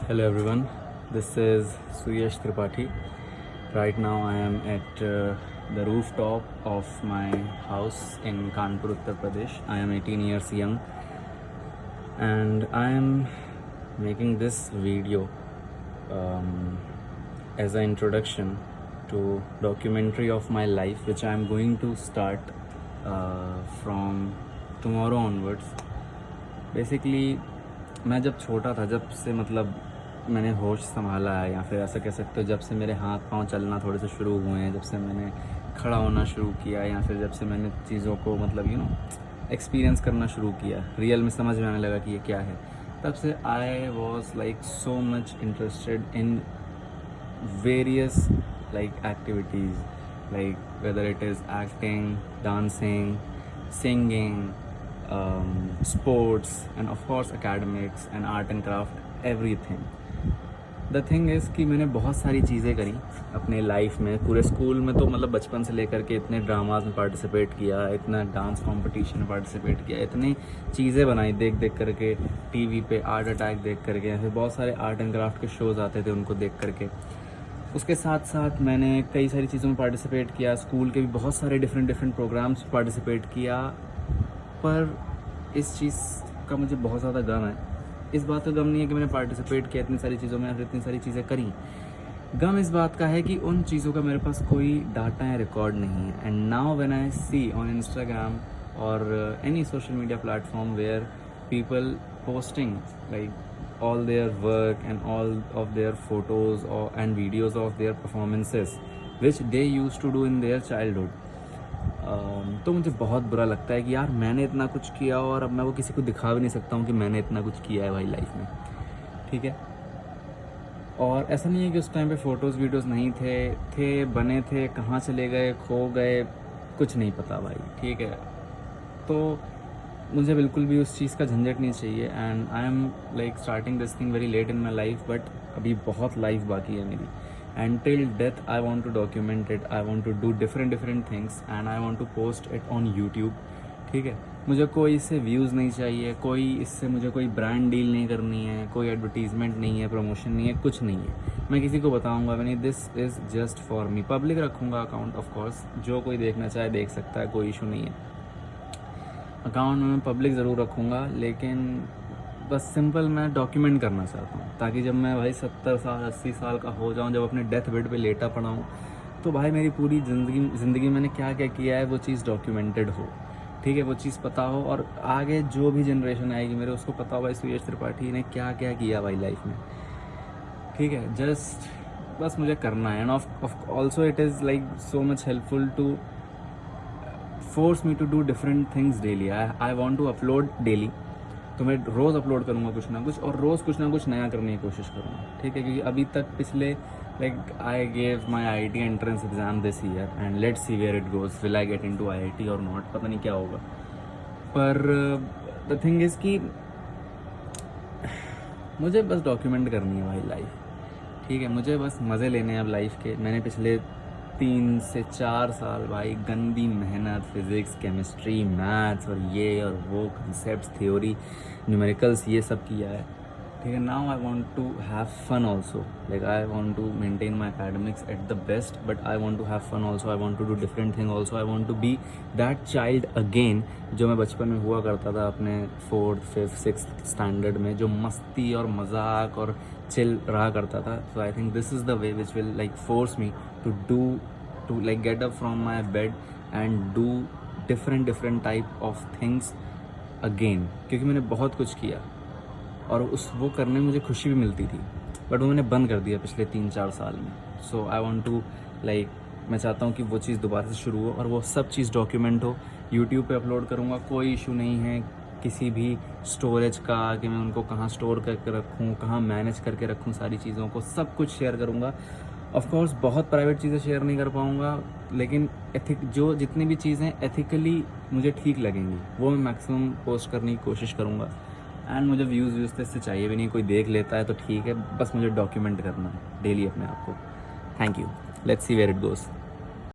Hello everyone, this is Suyash Tripathi. Right now I am at the rooftop of my house in Kanpur, Uttar Pradesh. I am 18 years young and I am making this video as an introduction to documentary of my life which I am going to start from tomorrow onwards. Basically मैं जब छोटा था, जब से मतलब मैंने होश संभाला है, या फिर ऐसा कह सकते हो जब से मेरे हाथ पांव चलना थोड़े से शुरू हुए हैं, जब से मैंने खड़ा होना शुरू किया, या फिर जब से मैंने चीज़ों को मतलब एक्सपीरियंस करना शुरू किया, रियल में समझ में आने लगा कि ये क्या है, तब से I was like so much interested in various like activities, like whether it is acting, dancing, singing, sports, and of course academics and art and craft, everything. The thing is कि मैंने बहुत सारी चीज़ें करी अपने लाइफ में. पूरे school में तो मतलब बचपन से लेकर के इतने ड्रामाज में पार्टिसिपेट किया, इतना डांस कंपटीशन में पार्टिसिपेट किया, इतनी चीज़ें बनाई देख देख करके, टीवी पे आर्ट अटैक देख करके, फिर बहुत सारे आर्ट एंड क्राफ्ट के शोज़ आते थे उनको देख करके. उसके साथ साथ मैंने कई सारी चीज़ों में पार्टिसिपेट किया, स्कूल के भी बहुत सारे डिफरेंट प्रोग्राम्स पार्टिसिपेट किया. पर इस चीज़ का मुझे बहुत ज़्यादा गम है. इस बात का गम नहीं है कि मैंने पार्टिसिपेट किया इतनी सारी चीज़ों में या फिर इतनी सारी चीज़ें करी. गम इस बात का है कि उन चीज़ों का मेरे पास कोई डाटा या रिकॉर्ड नहीं है. And now when I see on Instagram और any social media platform where people posting like all their work and all of their photos and videos of their performances which they used to do in their childhood, तो मुझे बहुत बुरा लगता है कि यार मैंने इतना कुछ किया और अब मैं वो किसी को दिखा भी नहीं सकता हूँ कि मैंने इतना कुछ किया है भाई लाइफ में. ठीक है. और ऐसा नहीं है कि उस टाइम पे फ़ोटोज़ वीडियोज़ नहीं थे बने थे, कहाँ चले गए, खो गए, कुछ नहीं पता भाई. ठीक है. तो मुझे बिल्कुल भी उस चीज़ का झंझट नहीं चाहिए. And I am like starting this thing very late in my life, but अभी बहुत लाइफ बाकी है मेरी. And till death I want to document it, I want to do different things and I want to post it on YouTube. ठीक है. मुझे कोई इससे व्यूज़ नहीं चाहिए, कोई इससे मुझे कोई ब्रांड डील नहीं करनी है, कोई एडवर्टीज़मेंट नहीं है, प्रमोशन नहीं है, कुछ नहीं है. मैं किसी को बताऊंगा भी नहीं. This is just for me. Public रखूँगा अकाउंट, ऑफ कोर्स जो कोई देखना चाहे देख सकता है, कोई इशू नहीं है. अकाउंट में मैं पब्लिक ज़रूर रखूँगा, लेकिन बस सिंपल मैं डॉक्यूमेंट करना चाहता हूँ ताकि जब मैं भाई 70 साल 80 साल का हो जाऊँ, जब अपने डेथ बेड पे लेटा पड़ा हूँ, तो भाई मेरी पूरी ज़िंदगी मैंने क्या क्या किया है वो चीज़ डॉक्यूमेंटेड हो. ठीक है. वो चीज़ पता हो और आगे जो भी जनरेशन आएगी मेरे, उसको पता हो भाई सुयश त्रिपाठी ने क्या क्या किया भाई लाइफ में. ठीक है. जस्ट बस मुझे करना है. And also it is like so much helpful to force me to do different things daily. I want to upload daily. तो मैं रोज़ अपलोड करूँगा कुछ ना कुछ, और रोज़ कुछ ना कुछ नया करने की कोशिश करूँगा. ठीक है. क्योंकि अभी तक पिछले like I gave my IIT entrance exam this year and let's see where it goes. Will I get into IIT और नॉट, पता नहीं क्या होगा. पर द थिंग इज़ कि मुझे बस डॉक्यूमेंट करनी है भाई लाइफ. ठीक है. मुझे बस मज़े लेने हैं अब लाइफ के. मैंने पिछले 3 से 4 साल भाई गंदी मेहनत, फिज़िक्स, केमिस्ट्री, मैथ्स और ये और वो कंसेप्ट, थ्योरी, न्यूमेरिकल्स, ये सब किया है. ठीक है. Now I want to have fun also. Like I want to maintain my academics at the best, but I want to have fun also. I want to do different thing also. I want to be that child again जो मैं बचपन में हुआ करता था अपने 4th 5th 6th standard में, जो मस्ती और मजाक और चिल रहा करता था. So I think this is the way which will like force me to like get up from my bed and do different type of things again. क्योंकि मैंने बहुत कुछ किया और वो करने में मुझे खुशी भी मिलती थी, बट वो मैंने बंद कर दिया पिछले 3-4 साल में. सो आई वांट टू लाइक, मैं चाहता हूँ कि वो चीज़ दोबारा से शुरू हो और वो सब चीज़ डॉक्यूमेंट हो. यूट्यूब पे अपलोड करूँगा, कोई इशू नहीं है किसी भी स्टोरेज का, कि मैं उनको कहाँ स्टोर करके रखूँ, कहाँ मैनेज करके रखूँ, सारी चीज़ों को सब कुछ शेयर करूँगा. ऑफ कोर्स बहुत प्राइवेट चीज़ें शेयर नहीं कर पाऊँगा, लेकिन जितनी भी चीज़ें एथिकली मुझे ठीक लगेंगी वो मैं मैक्सिमम पोस्ट करने की कोशिश करूँगा. एंड मुझे व्यूज़ तो इससे चाहिए भी नहीं. कोई देख लेता है तो ठीक है, बस मुझे डॉक्यूमेंट करना है डेली अपने आप को. Thank you. Let's see where it goes.